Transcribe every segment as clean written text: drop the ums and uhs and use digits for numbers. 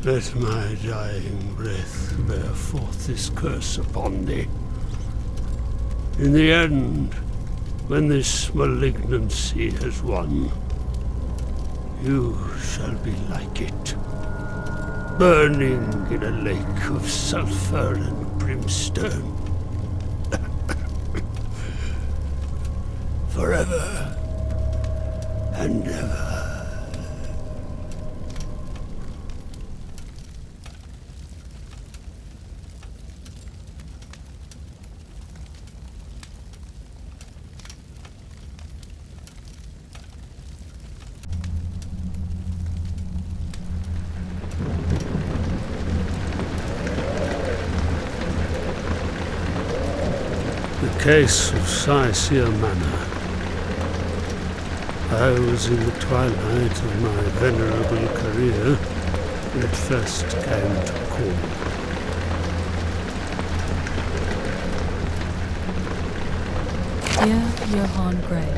Let my dying breath bear forth this curse upon thee. In the end, when this malignancy has won, you shall be like it, burning in a lake of sulphur and brimstone. Forever and ever. The case of Caecea Manor. I was in the twilight of my venerable career when it first came to call. Dear Johan Grey,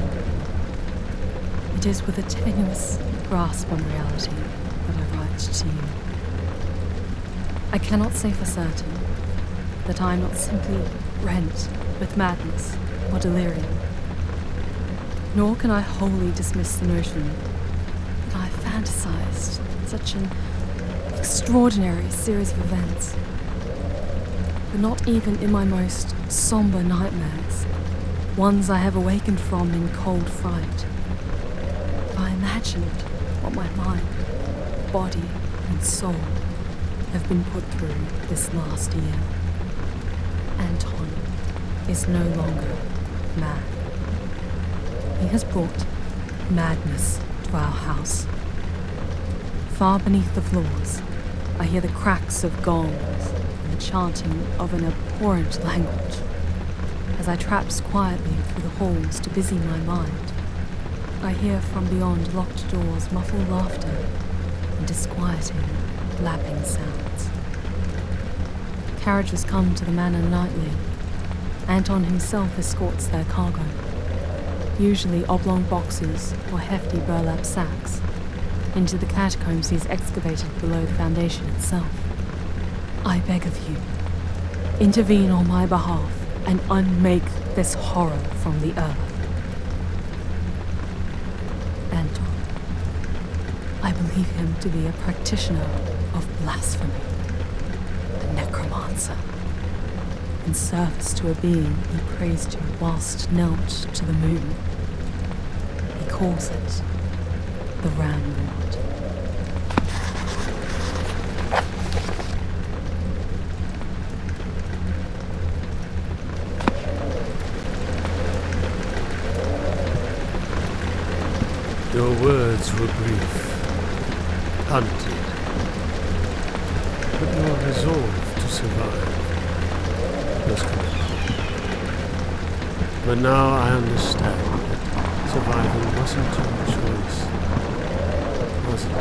it is with a tenuous grasp on reality that I write to you. I cannot say for certain that I am not simply rent with madness or delirium, nor can I wholly dismiss the notion that I fantasized such an extraordinary series of events. But not even in my most somber nightmares, ones I have awakened from in cold fright, have I imagined what my mind, body, and soul have been put through this last year. Anton is no longer mad. He has brought madness to our house. Far beneath the floors, I hear the cracks of gongs and the chanting of an abhorrent language as I traps quietly through the halls to busy my mind. I hear from beyond locked doors muffled laughter and disquieting, lapping sounds. Carriages come to the manor nightly. Anton himself escorts their cargo, usually oblong boxes or hefty burlap sacks, into the catacombs he's excavated below the foundation itself. I beg of you, intervene on my behalf and unmake this horror from the earth. Anton, I believe him to be a practitioner of blasphemy, a necromancer, in service to a being he prays to whilst knelt to the moon. He calls it the Ramlord. Your words were brief, hunted, but your resolve to survive was complete. But now I understand that survival wasn't your choice, was it?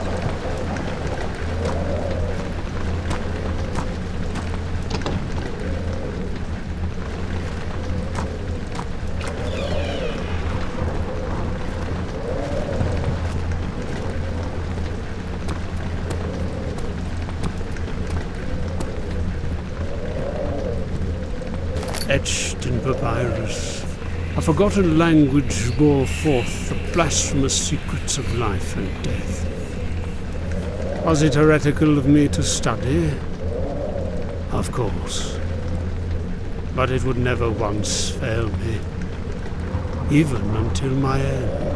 Etched in papyrus, a forgotten language bore forth the blasphemous secrets of life and death. Was it heretical of me to study? Of course. But it would never once fail me, even until my end.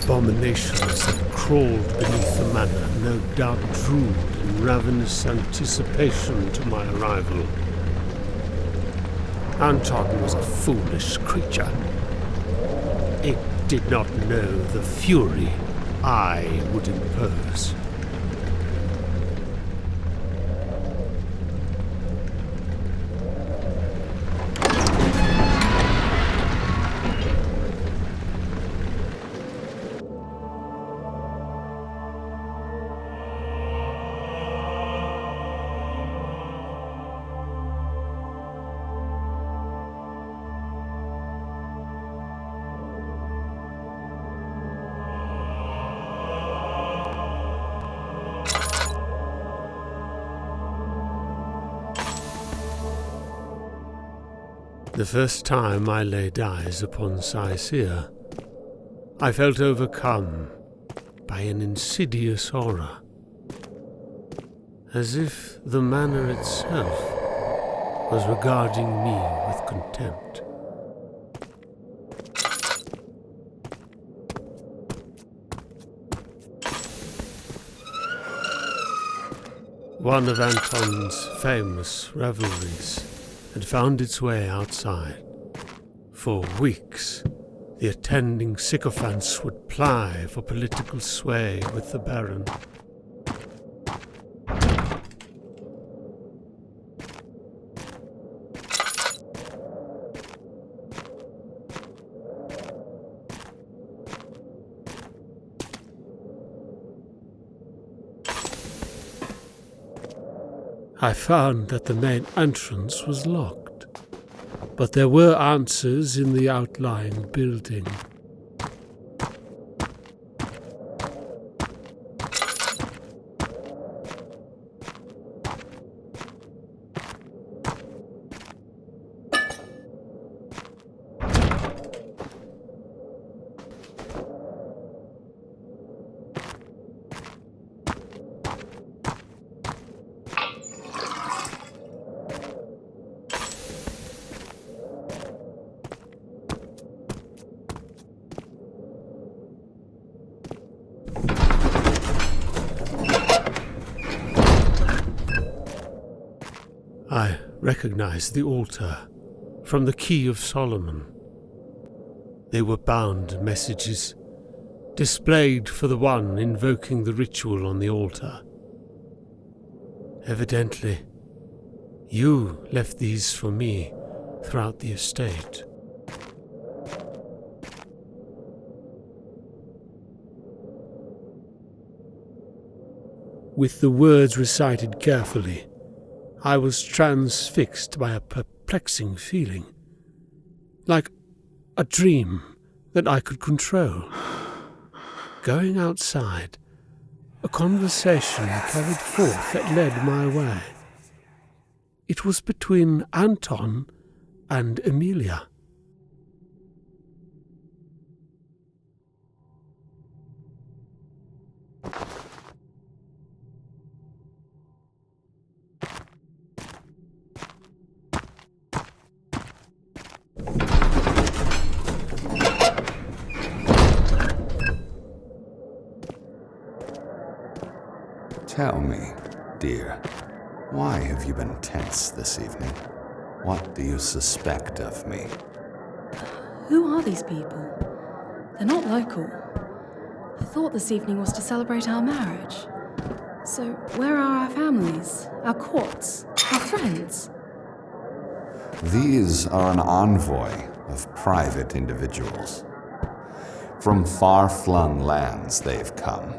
Abominations that crawled beneath the manor no doubt drooled in ravenous anticipation to my arrival. Anton was a foolish creature. It did not know the fury I would impose. The first time I laid eyes upon Caecea, I felt overcome by an insidious aura, as if the manor itself was regarding me with contempt. One of Anton's famous revelries had found its way outside. For weeks, the attending sycophants would ply for political sway with the Baron. I found that the main entrance was locked, but there were answers in the Outlying Building. I recognized the altar from the Key of Solomon. They were bound messages, displayed for the one invoking the ritual on the altar. Evidently, you left these for me throughout the estate. With the words recited carefully, I was transfixed by a perplexing feeling, like a dream that I could control. Going outside, a conversation carried forth that led my way. It was between Anton and Emilia. Tell me, dear, why have you been tense this evening? What do you suspect of me? Who are these people? They're not local. I thought this evening was to celebrate our marriage. So where are our families, our courts, our friends? These are an envoy of private individuals. From far-flung lands they've come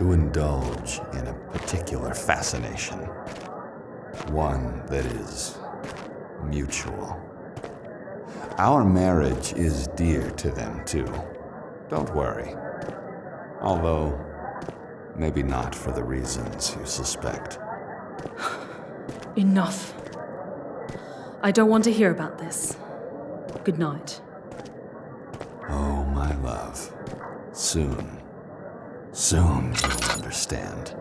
to indulge in a particular fascination. One that is mutual. Our marriage is dear to them too. Don't worry. Although, maybe not for the reasons you suspect. Enough. I don't want to hear about this. Good night. Oh, my love. Soon you'll understand.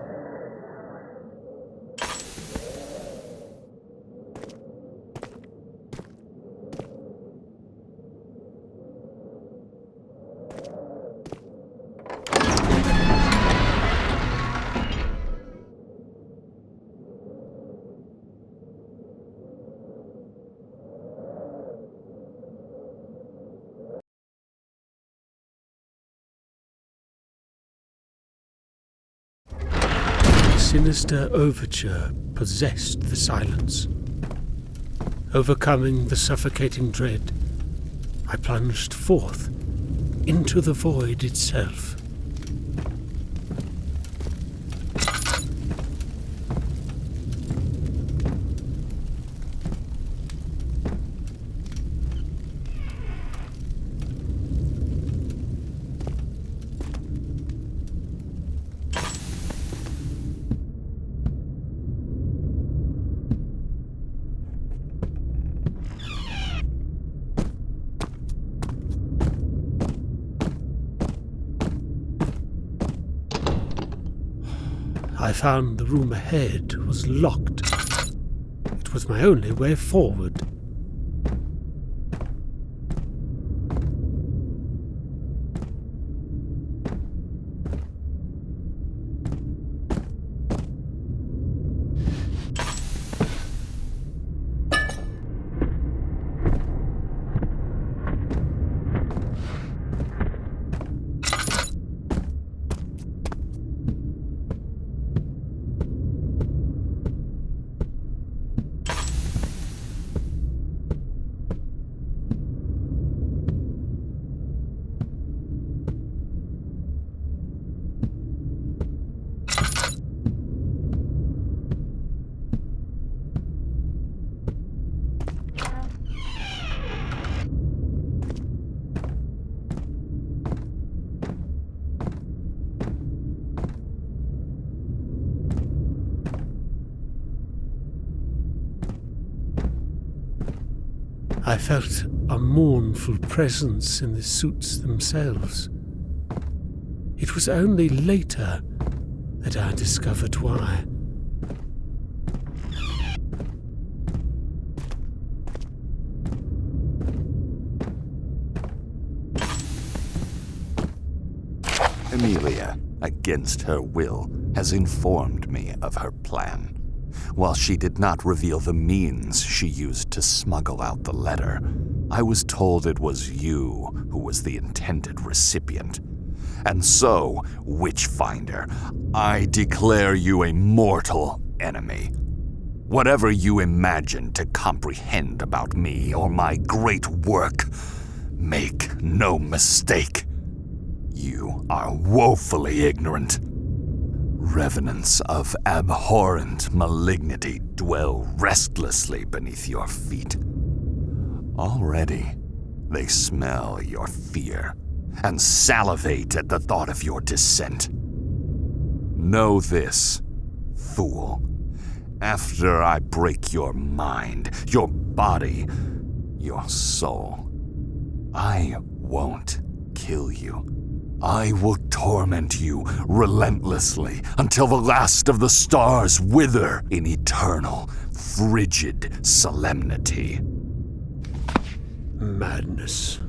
sinister overture possessed the silence. Overcoming the suffocating dread, I plunged forth into the void itself. I found the room ahead was locked. It was my only way forward. I felt a mournful presence in the suits themselves. It was only later that I discovered why. Emilia, against her will, has informed me of her plan. While she did not reveal the means she used to smuggle out the letter, I was told it was you who was the intended recipient. And so, Witchfinder, I declare you a mortal enemy. Whatever you imagine to comprehend about me or my great work, make no mistake. You are woefully ignorant. Revenants of abhorrent malignity dwell restlessly beneath your feet. Already, they smell your fear and salivate at the thought of your descent. Know this, fool. After I break your mind, your body, your soul, I won't kill you. I will torment you relentlessly until the last of the stars wither in eternal, frigid solemnity. Madness.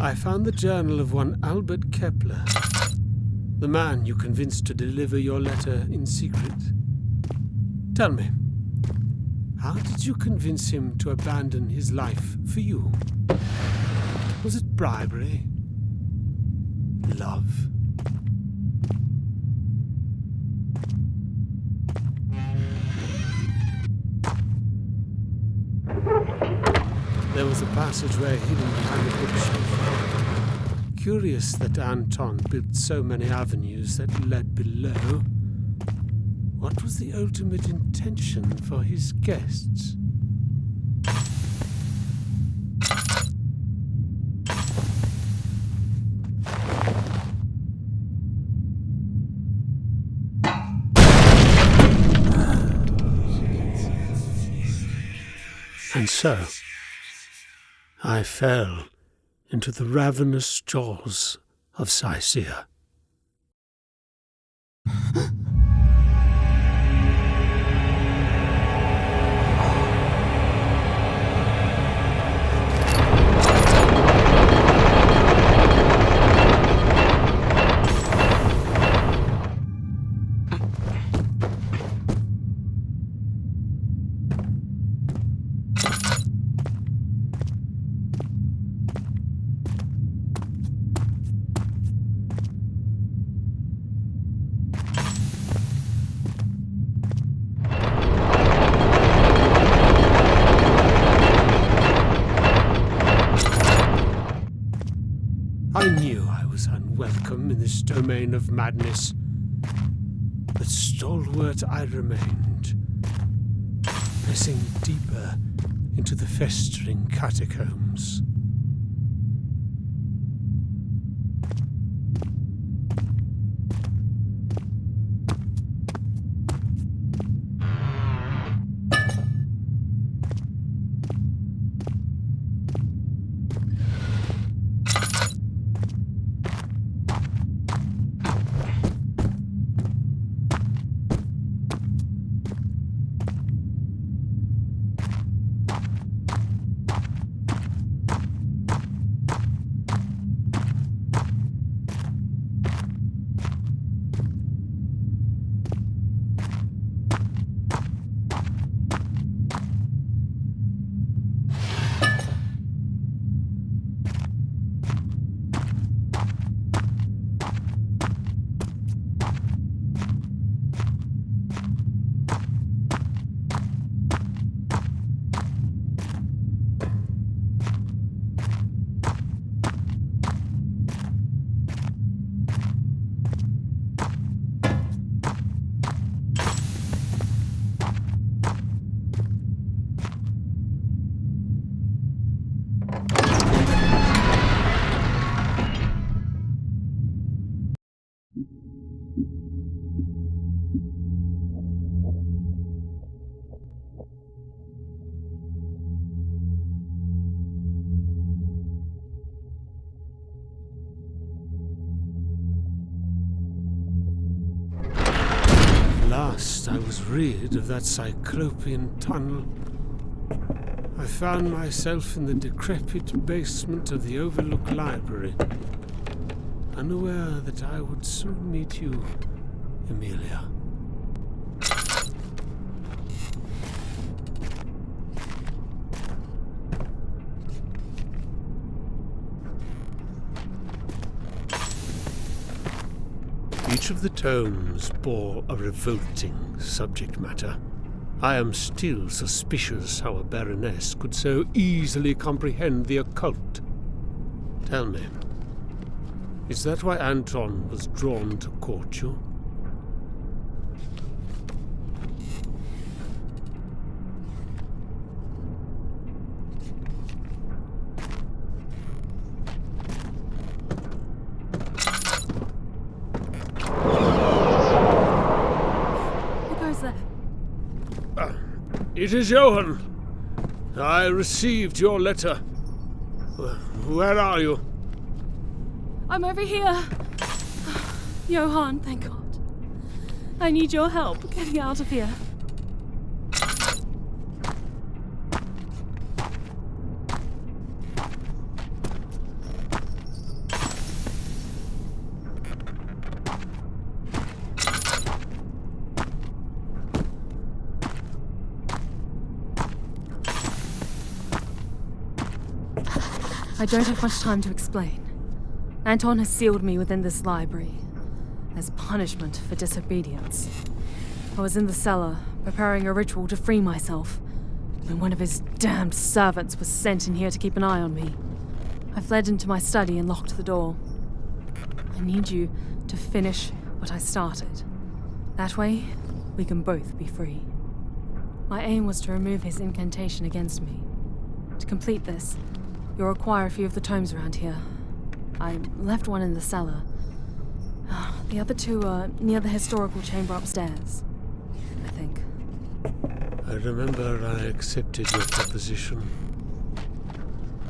I found the journal of one Albert Kepler, the man you convinced to deliver your letter in secret. Tell me, how did you convince him to abandon his life for you? Was it bribery? Love? There was a passageway hidden behind the bookshelf. Curious that Anton built so many avenues that led below. What was the ultimate intention for his guests? And so, I fell into the ravenous jaws of Caecea. I knew I was unwelcome in this domain of madness, but stalwart I remained, pressing deeper into the festering catacombs. Last I was rid of that cyclopean tunnel, I found myself in the decrepit basement of the Overlook library, unaware that I would soon meet you, Emilia. Each of the tomes bore a revolting subject matter. I am still suspicious how a baroness could so easily comprehend the occult. Tell me, is that why Anton was drawn to court you? It is Johan. I received your letter. Where are you? I'm over here. Johan, thank God. I need your help getting out of here. I don't have much time to explain. Anton has sealed me within this library as punishment for disobedience. I was in the cellar, preparing a ritual to free myself, when one of his damned servants was sent in here to keep an eye on me. I fled into my study and locked the door. I need you to finish what I started. That way, we can both be free. My aim was to remove his incantation against me. To complete this, you'll require a few of the tomes around here. I left one in the cellar. The other two are near the historical chamber upstairs, I think. I remember I accepted your proposition.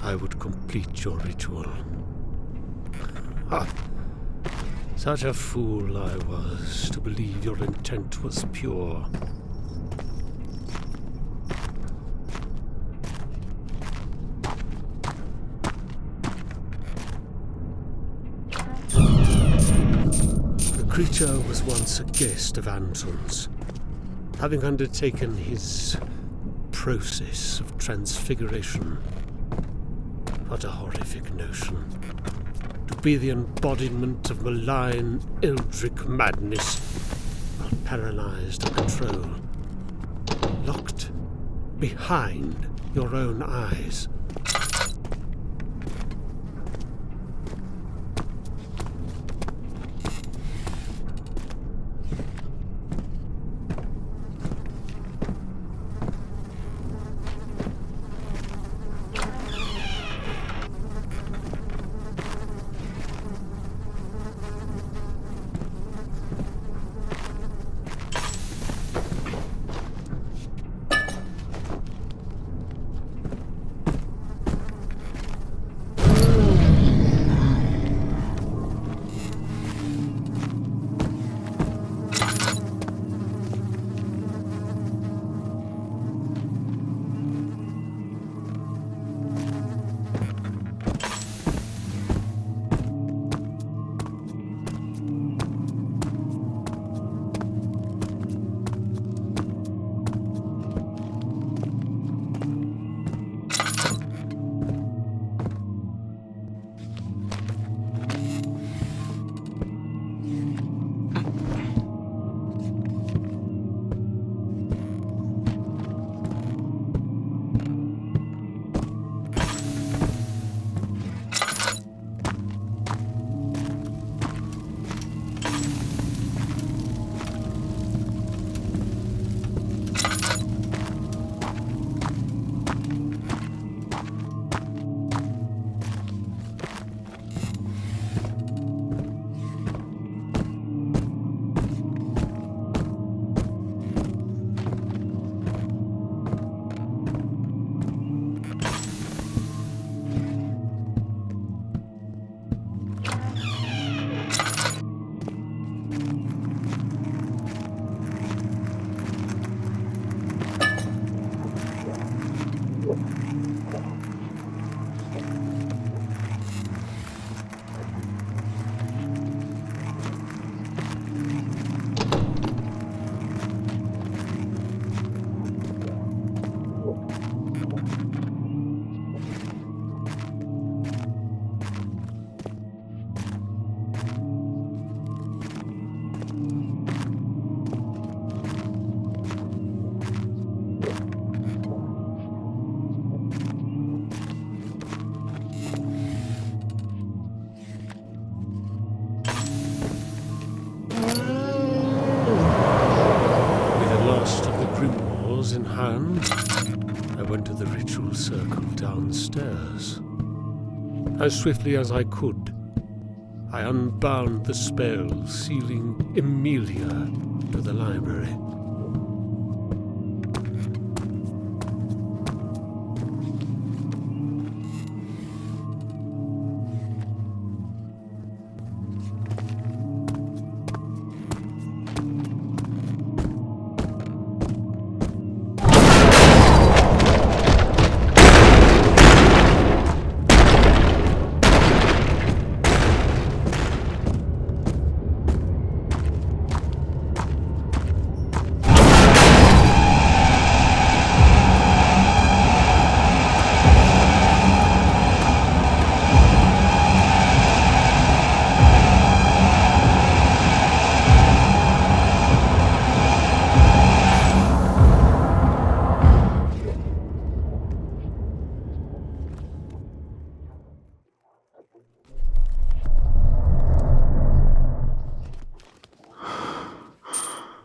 I would complete your ritual. Such a fool I was to believe your intent was pure. The creature was once a guest of Anton's, having undertaken his process of transfiguration. What a horrific notion. To be the embodiment of malign, eldritch madness, not paralyzed or controlled, locked behind your own eyes. In hand, I went to the ritual circle downstairs. As swiftly as I could, I unbound the spell, sealing Emilia to the library.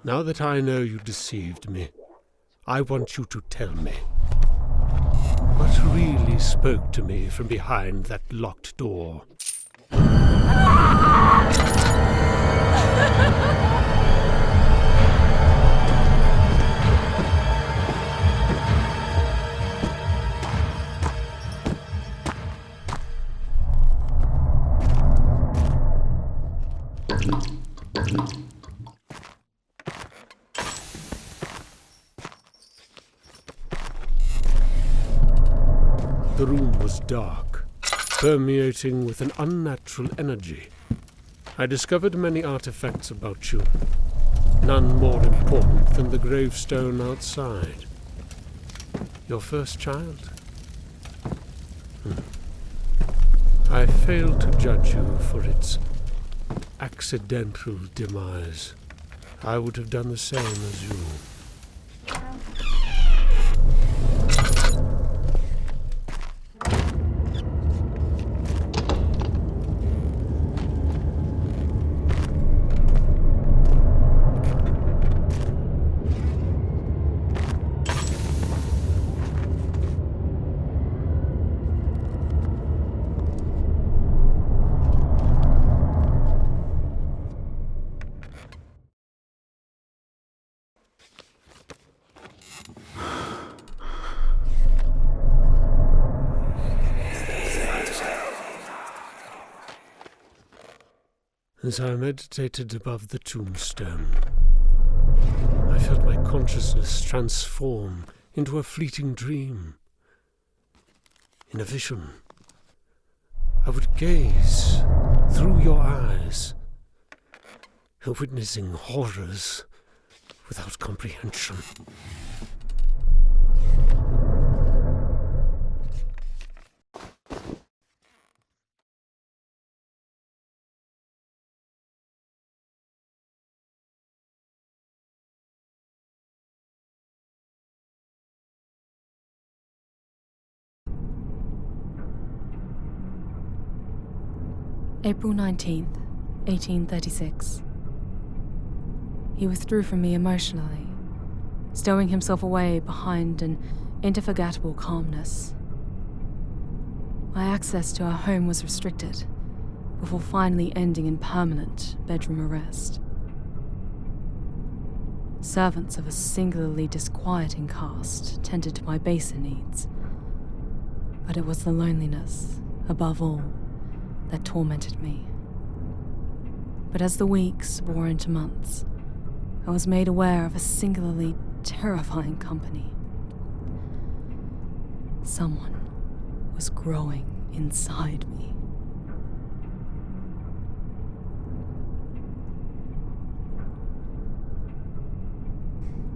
Now that I know you deceived me, I want you to tell me what really spoke to me from behind that locked door. The room was dark, permeating with an unnatural energy. I discovered many artifacts about you, none more important than the gravestone outside. Your first child? I failed to judge you for its accidental demise. I would have done the same as you. As I meditated above the tombstone, I felt my consciousness transform into a fleeting dream. In a vision, I would gaze through your eyes, witnessing horrors without comprehension. April 19th, 1836. He withdrew from me emotionally, stowing himself away behind an indefatigable calmness. My access to our home was restricted, before finally ending in permanent bedroom arrest. Servants of a singularly disquieting caste tended to my baser needs, but it was the loneliness, above all, that tormented me. But as the weeks bore into months, I was made aware of a singularly terrifying company. Someone was growing inside me.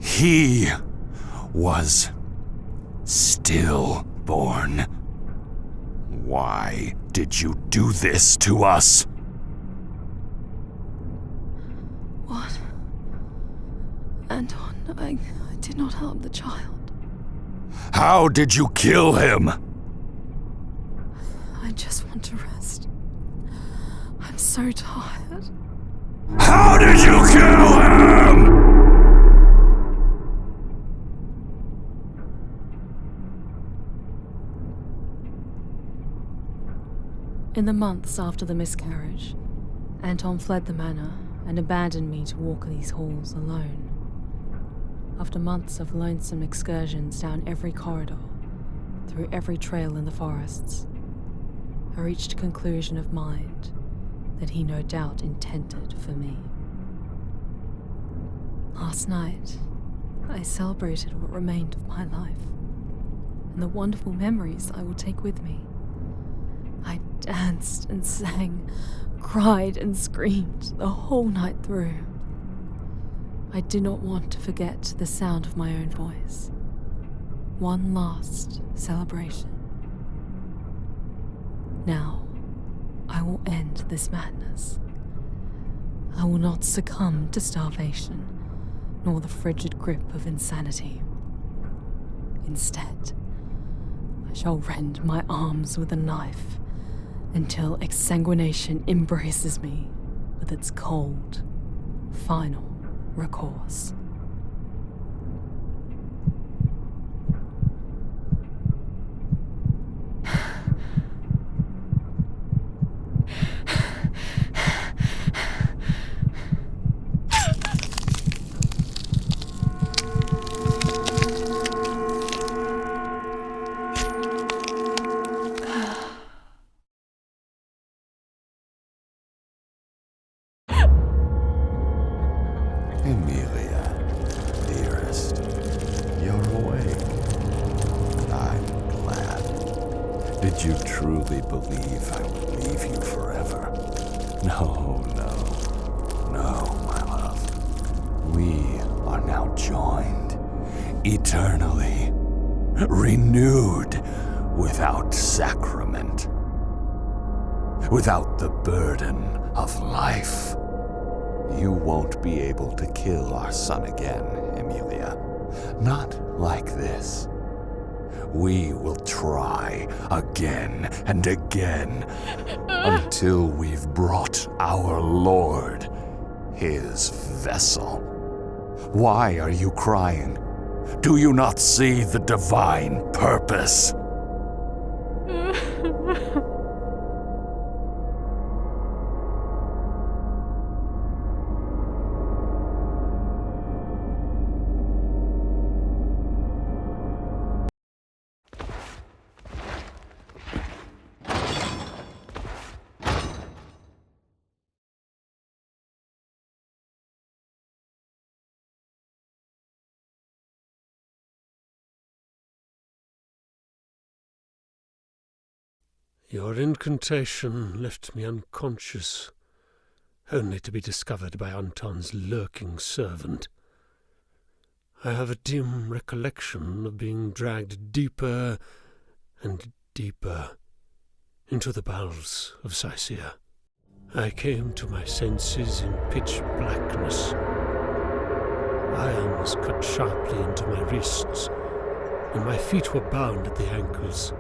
He was stillborn. Why did you do this to us? What? Anton, I did not harm the child. How did you kill him? I just want to rest. I'm so tired. How did you kill him? In the months after the miscarriage, Anton fled the manor and abandoned me to walk these halls alone. After months of lonesome excursions down every corridor, through every trail in the forests, I reached a conclusion of mind that he no doubt intended for me. Last night, I celebrated what remained of my life and the wonderful memories I will take with me. I danced and sang, cried and screamed the whole night through. I did not want to forget the sound of my own voice. One last celebration. Now, I will end this madness. I will not succumb to starvation, nor the frigid grip of insanity. Instead, I shall rend my arms with a knife until exsanguination embraces me with its cold, final recourse. Emilia, dearest, you're awake. I'm glad. Did you truly believe I would leave you forever? No, my love. We are now joined, eternally, renewed, without sacrament, without the burden of life. You won't be able to kill our son again, Emilia. Not like this. We will try again and again until we've brought our Lord, his vessel. Why are you crying? Do you not see the divine purpose? Your incantation left me unconscious, only to be discovered by Anton's lurking servant. I have a dim recollection of being dragged deeper and deeper into the bowels of Caecea. I came to my senses in pitch blackness. Irons cut sharply into my wrists, and my feet were bound at the ankles.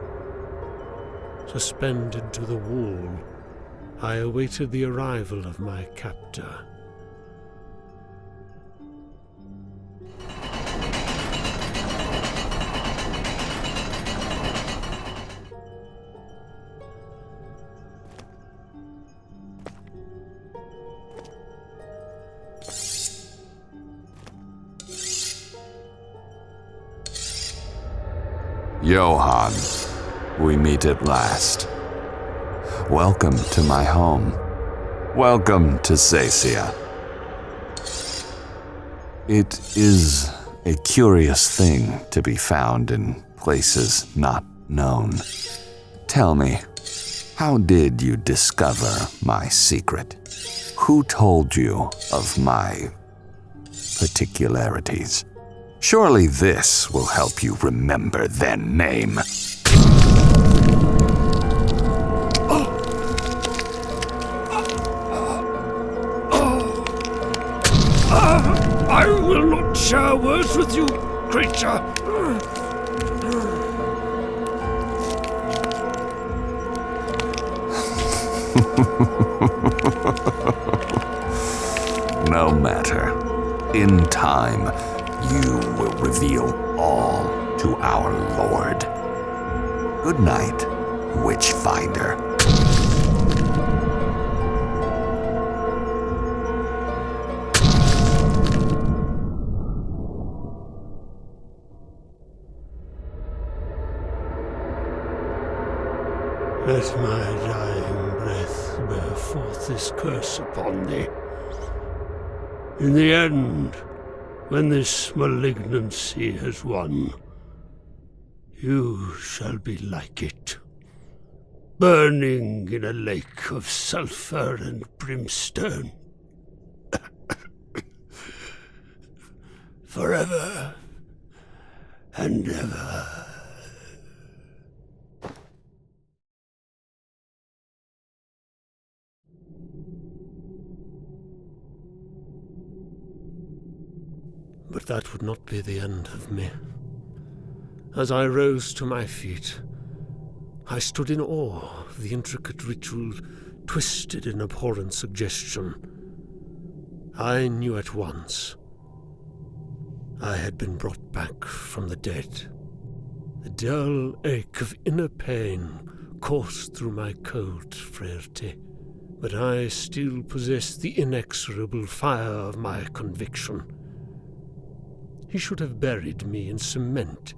Suspended to the wall, I awaited the arrival of my captor. Johan, we meet at last. Welcome to my home. Welcome to Caecea. It is a curious thing to be found in places not known. Tell me, how did you discover my secret? Who told you of my particularities? Surely this will help you remember their name. I will not share words with you, creature. No matter. In time, you will reveal all to our Lord. Good night, Witchfinder. Let my dying breath bear forth this curse upon thee. In the end, when this malignancy has won, you shall be like it, burning in a lake of sulphur and brimstone. Forever and ever. But that would not be the end of me. As I rose to my feet, I stood in awe of the intricate ritual twisted in abhorrent suggestion. I knew at once I had been brought back from the dead. A dull ache of inner pain coursed through my cold frailty, but I still possessed the inexorable fire of my conviction. He should have buried me in cement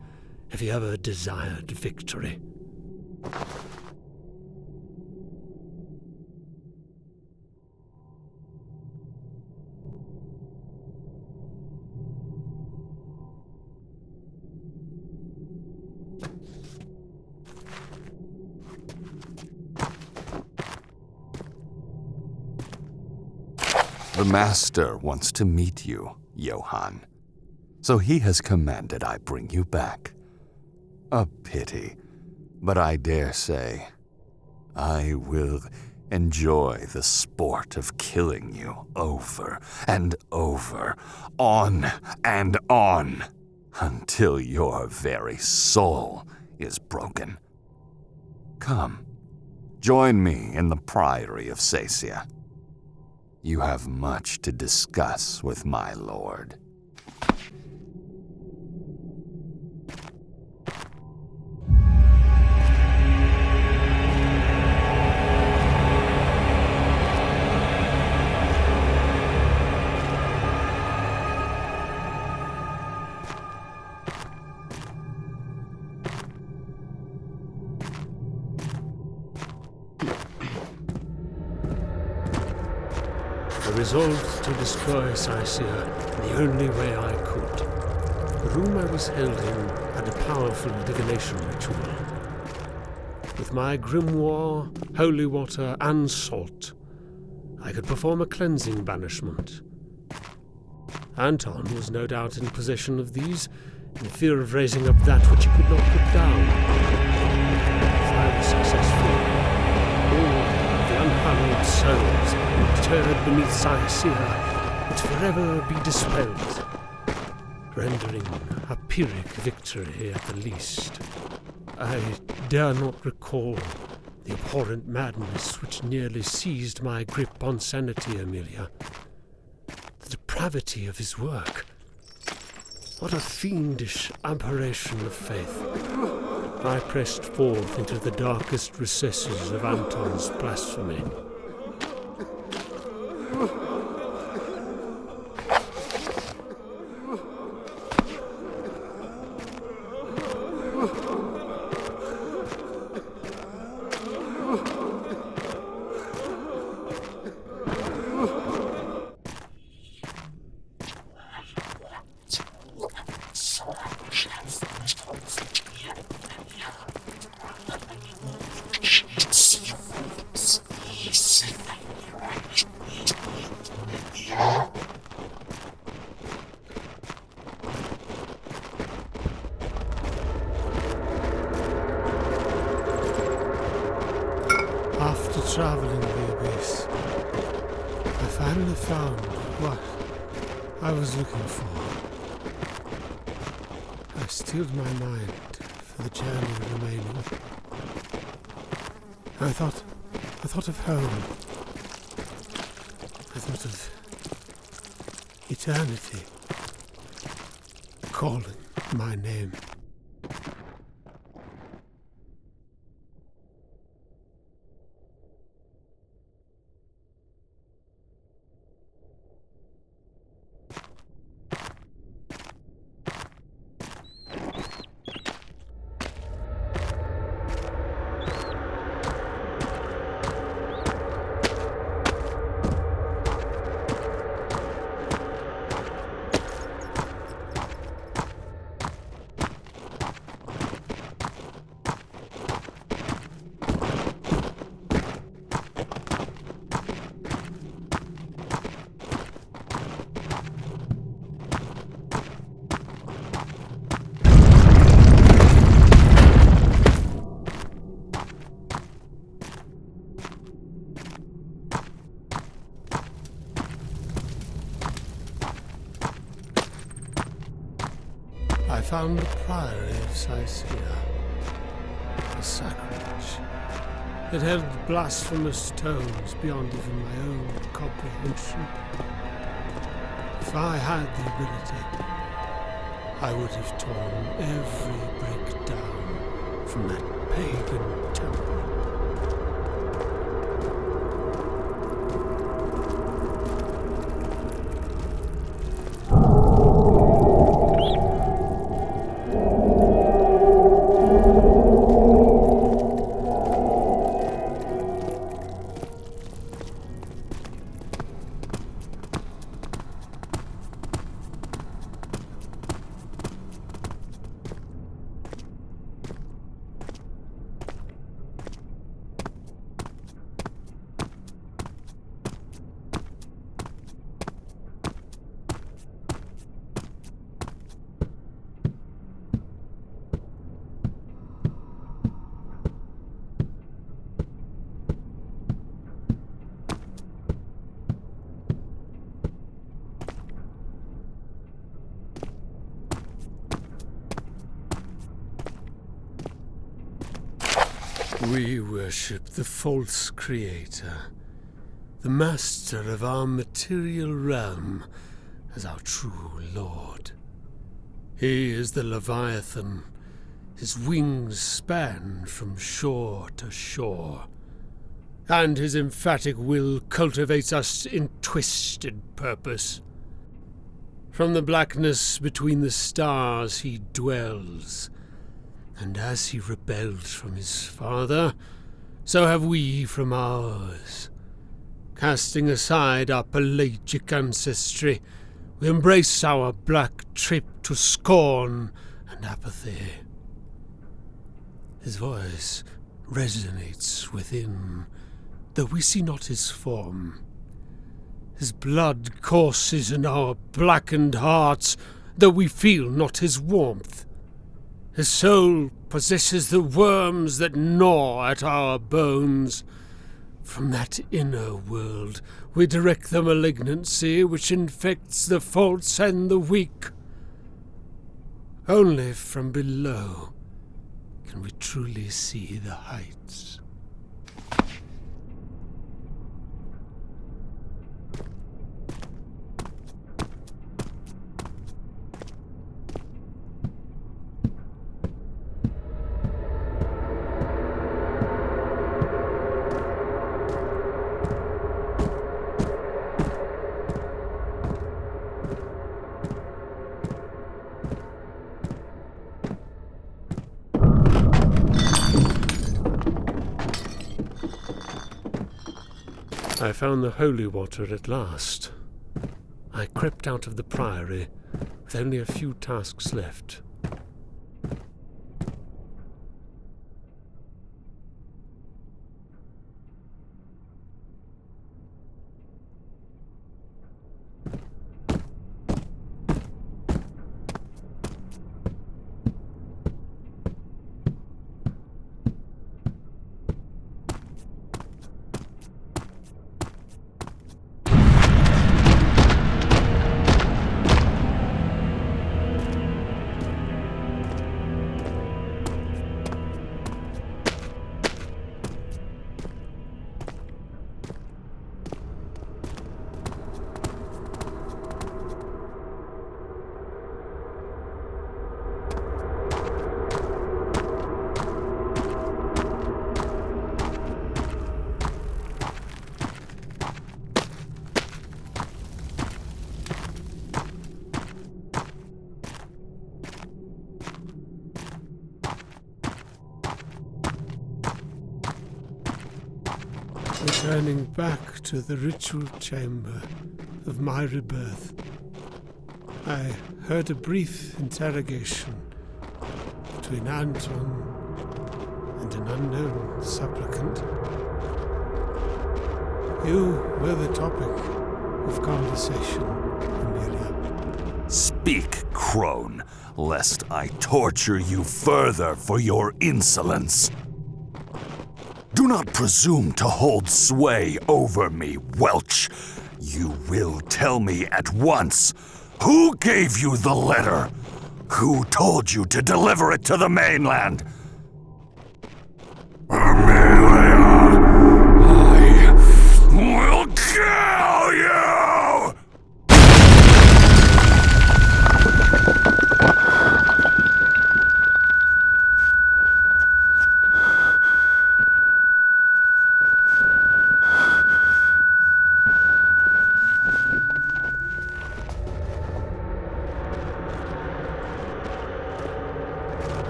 if he ever desired victory. The Master wants to meet you, Johan. So he has commanded I bring you back. A pity, but I dare say I will enjoy the sport of killing you over and over, on and on, until your very soul is broken. Come, join me in the Priory of Caecea. You have much to discuss with my lord. I resolved to destroy Caecea the only way I could. The room I was held in had a powerful divination ritual. With my grimoire, holy water, and salt, I could perform a cleansing banishment. Anton was no doubt in possession of these, in fear of raising up that which he could not put down. If I was successful, all the unhallowed souls interred beneath Caecea would forever be dispelled, rendering a Pyrrhic victory at the least. I dare not recall the abhorrent madness which nearly seized my grip on sanity, Emilia. The depravity of his work. What a fiendish aberration of faith. I pressed forth into the darkest recesses of Anton's blasphemy. After traveling the abyss, I finally found what I was looking for. I steeled my mind for the journey remaining. I thought of home. I thought of eternity calling my name. I found the Priory of Caecea, a sacrilege. It held blasphemous tones beyond even my own comprehension. If I had the ability, I would have torn every brick down from that pagan temple. We worship the false creator, the master of our material realm, as our true lord. He is the Leviathan. His wings span from shore to shore, and his emphatic will cultivates us in twisted purpose. From the blackness between the stars he dwells, and as he rebelled from his father, so have we from ours. Casting aside our pelagic ancestry, we embrace our black trip to scorn and apathy. His voice resonates within, though we see not his form. His blood courses in our blackened hearts, though we feel not his warmth. His soul possesses the worms that gnaw at our bones. From that inner world we direct the malignancy which infects the false and the weak. Only from below can we truly see the heights. I found the holy water at last. I crept out of the Priory with only a few tasks left. Returning back to the ritual chamber of my rebirth, I heard a brief interrogation between Anton and an unknown supplicant. You were the topic of conversation, Emilia. Speak, crone, lest I torture you further for your insolence. Do not presume to hold sway over me, Welch. You will tell me at once who gave you the letter? Who told you to deliver it to the mainland? Emilia, I will kill you!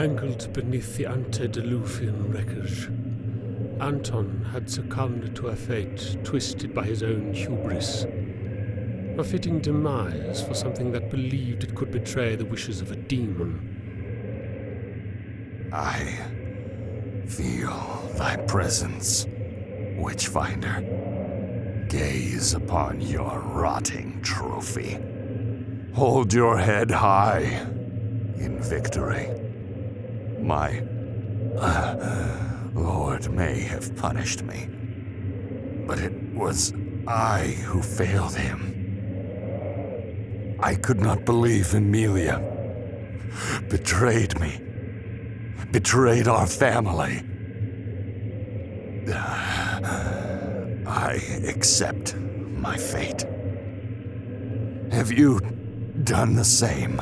Tangled beneath the antediluvian wreckage, Anton had succumbed to a fate twisted by his own hubris. A fitting demise for something that believed it could betray the wishes of a demon. I feel thy presence, Witchfinder. Gaze upon your rotting trophy. Hold your head high in victory. My Lord may have punished me, but it was I who failed him. I could not believe Emilia betrayed me, betrayed our family. I accept my fate. Have you done the same?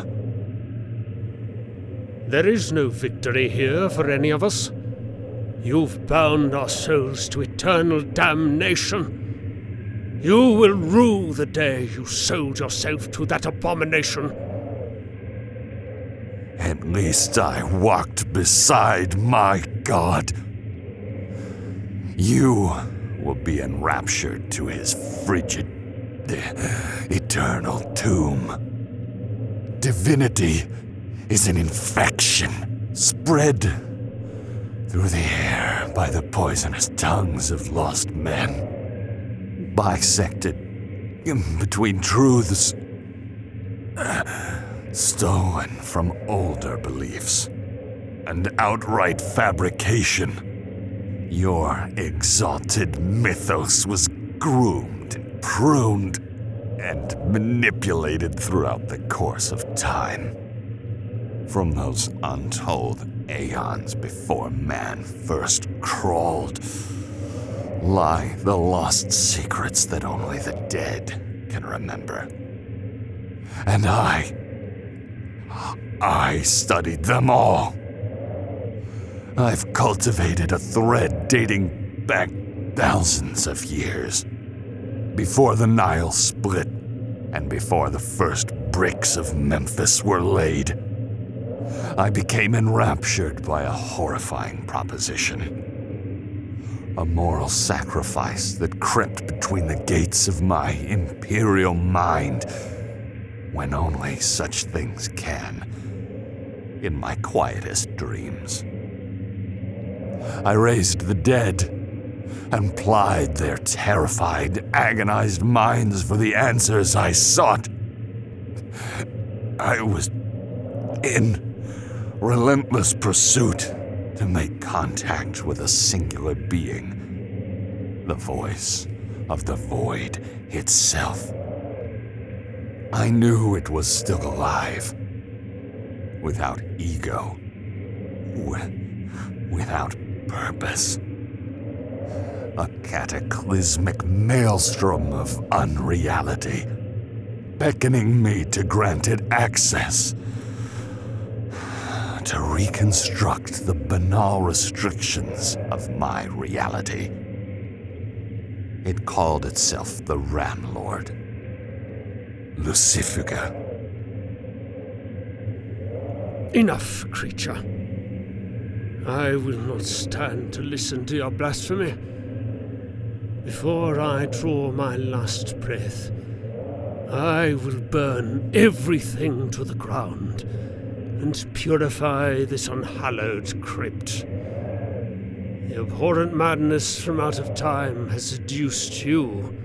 There is no victory here for any of us. You've bound our souls to eternal damnation. You will rue the day you sold yourself to that abomination. At least I walked beside my God. You will be enraptured to his frigid, eternal tomb. Divinity is an infection spread through the air by the poisonous tongues of lost men, bisected between truths stolen from older beliefs and outright fabrication. Your exalted mythos was groomed and pruned and manipulated throughout the course of time. From those untold aeons before man first crawled, lie the lost secrets that only the dead can remember. And I studied them all. I've cultivated a thread dating back thousands of years. Before the Nile split, and before the first bricks of Memphis were laid, I became enraptured by a horrifying proposition. A moral sacrifice that crept between the gates of my imperial mind, when only such things can, in my quietest dreams. I raised the dead and plied their terrified, agonized minds for the answers I sought. I was in relentless pursuit to make contact with a singular being, the voice of the void itself. I knew it was still alive, without ego, without purpose. A cataclysmic maelstrom of unreality, beckoning me to grant it access, to reconstruct the banal restrictions of my reality. It called itself the Ramlord, Lucifuga. Enough, creature. I will not stand to listen to your blasphemy. Before I draw my last breath, I will burn everything to the ground and purify this unhallowed crypt. The abhorrent madness from out of time has seduced you,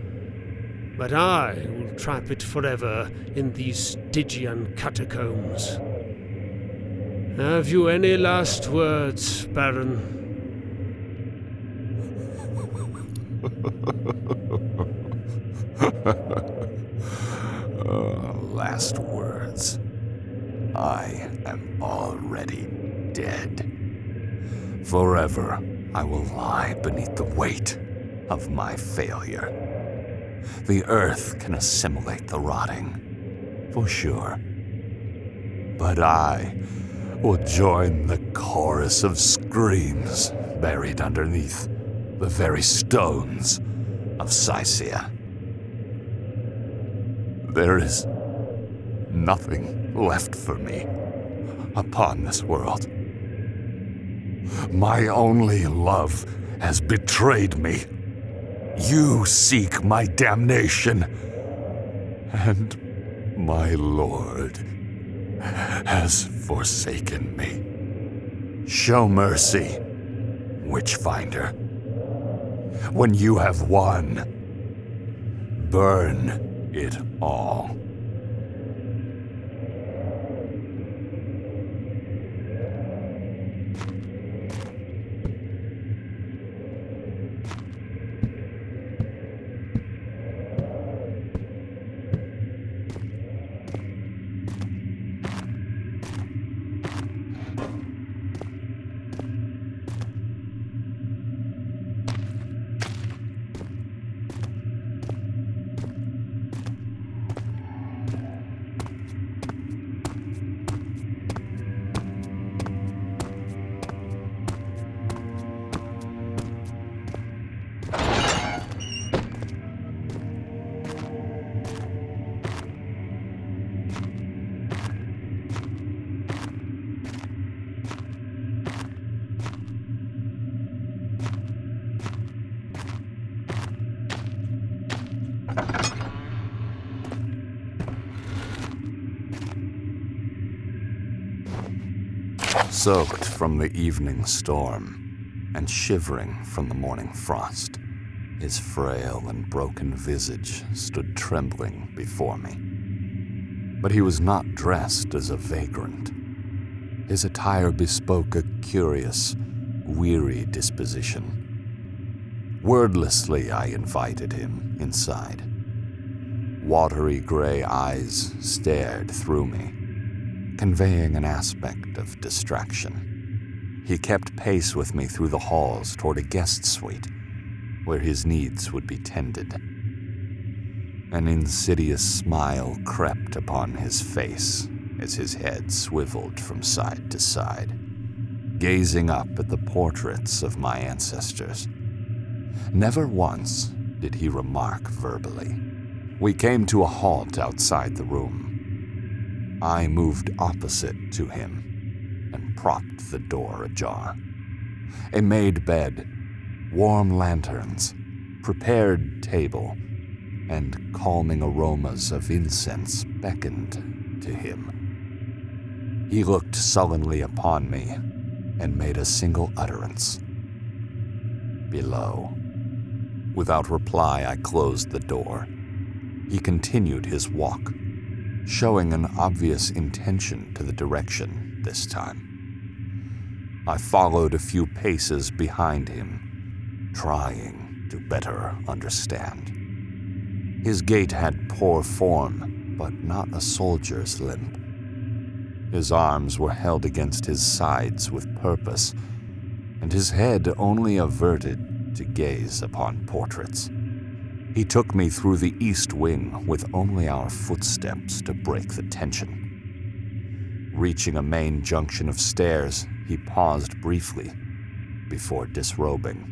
but I will trap it forever in these Stygian catacombs. Have you any last words, Baron? Last words. I am already dead. Forever, I will lie beneath the weight of my failure. The earth can assimilate the rotting, for sure. But I will join the chorus of screams buried underneath the very stones of Caecea. There is nothing left for me upon this world. My only love has betrayed me. You seek my damnation, and my lord has forsaken me. Show mercy, Witchfinder. When you have won, burn it all. Soaked from the evening storm and shivering from the morning frost, his frail and broken visage stood trembling before me. But he was not dressed as a vagrant. His attire bespoke a curious, weary disposition. Wordlessly, I invited him inside. Watery gray eyes stared through me, conveying an aspect of distraction. He kept pace with me through the halls toward a guest suite, where his needs would be tended. An insidious smile crept upon his face as his head swiveled from side to side, gazing up at the portraits of my ancestors. Never once did he remark verbally. We came to a halt outside the room. I moved opposite to him and propped the door ajar. A made bed, warm lanterns, prepared table, and calming aromas of incense beckoned to him. He looked sullenly upon me and made a single utterance. Below. Without reply, I closed the door. He continued his walk, showing an obvious intention to the direction this time. I followed a few paces behind him, trying to better understand. His gait had poor form, but not a soldier's limp. His arms were held against his sides with purpose, and his head only averted to gaze upon portraits. He took me through the east wing with only our footsteps to break the tension. Reaching a main junction of stairs, he paused briefly before disrobing.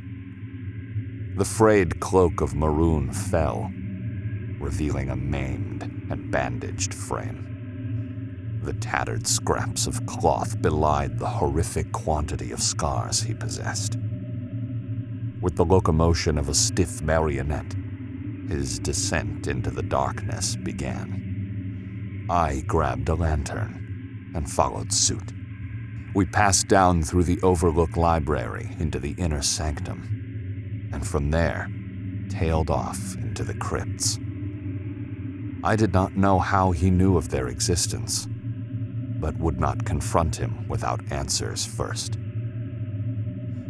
The frayed cloak of maroon fell, revealing a maimed and bandaged frame. The tattered scraps of cloth belied the horrific quantity of scars he possessed. With the locomotion of a stiff marionette, his descent into the darkness began. I grabbed a lantern and followed suit. We passed down through the Overlook library into the inner sanctum, and from there, tailed off into the crypts. I did not know how he knew of their existence, but would not confront him without answers first.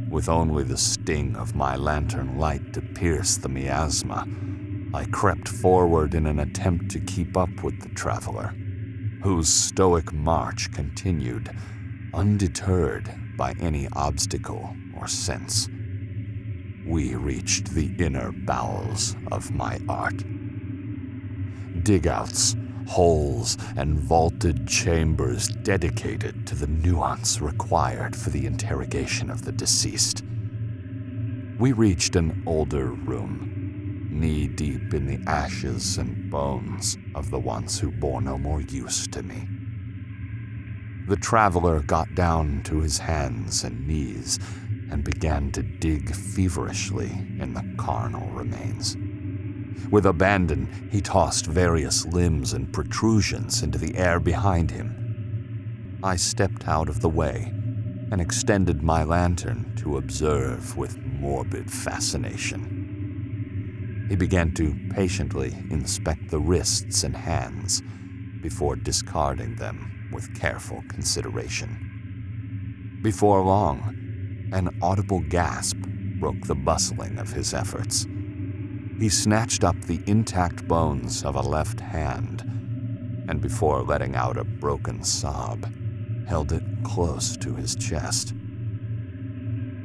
With only the sting of my lantern light to pierce the miasma, I crept forward in an attempt to keep up with the traveler, whose stoic march continued, undeterred by any obstacle or sense. We reached the inner bowels of my art. Digouts, holes, and vaulted chambers dedicated to the nuance required for the interrogation of the deceased. We reached an older room, knee-deep in the ashes and bones of the ones who bore no more use to me. The traveler got down to his hands and knees and began to dig feverishly in the carnal remains. With abandon, he tossed various limbs and protrusions into the air behind him. I stepped out of the way and extended my lantern to observe with morbid fascination. He began to patiently inspect the wrists and hands before discarding them with careful consideration. Before long, an audible gasp broke the bustling of his efforts. He snatched up the intact bones of a left hand, and before letting out a broken sob, held it close to his chest.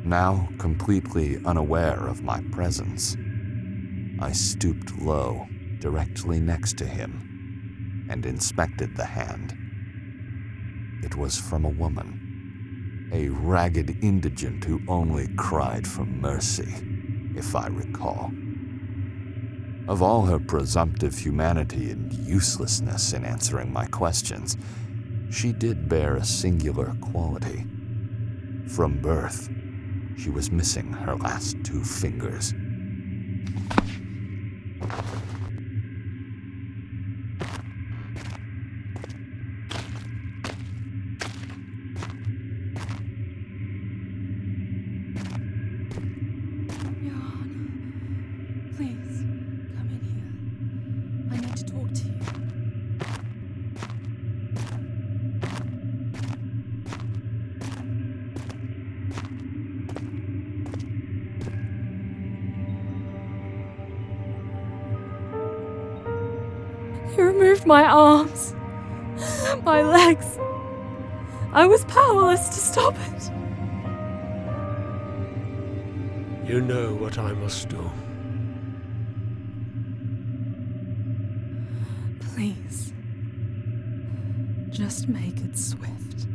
Now completely unaware of my presence, I stooped low directly next to him and inspected the hand. It was from a woman, a ragged indigent who only cried for mercy, if I recall. Of all her presumptive humanity and uselessness in answering my questions, she did bear a singular quality. From birth, she was missing her last 2 fingers. Johan, please, come in here. I need to talk to you. You removed my arms, my legs. I was powerless to stop it. You know what I must do. Please, just make it swift.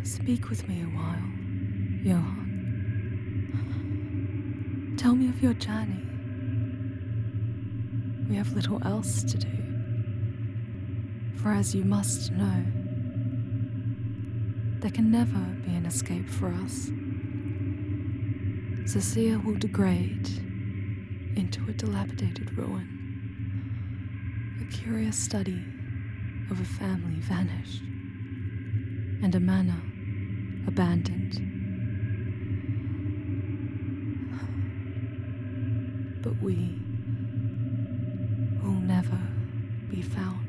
Speak with me a while, Johan. Tell me of your journey. We have little else to do. For as you must know, there can never be an escape for us. Caecea will degrade into a dilapidated ruin, a curious study of a family vanished, and a manor abandoned. But we will never be found.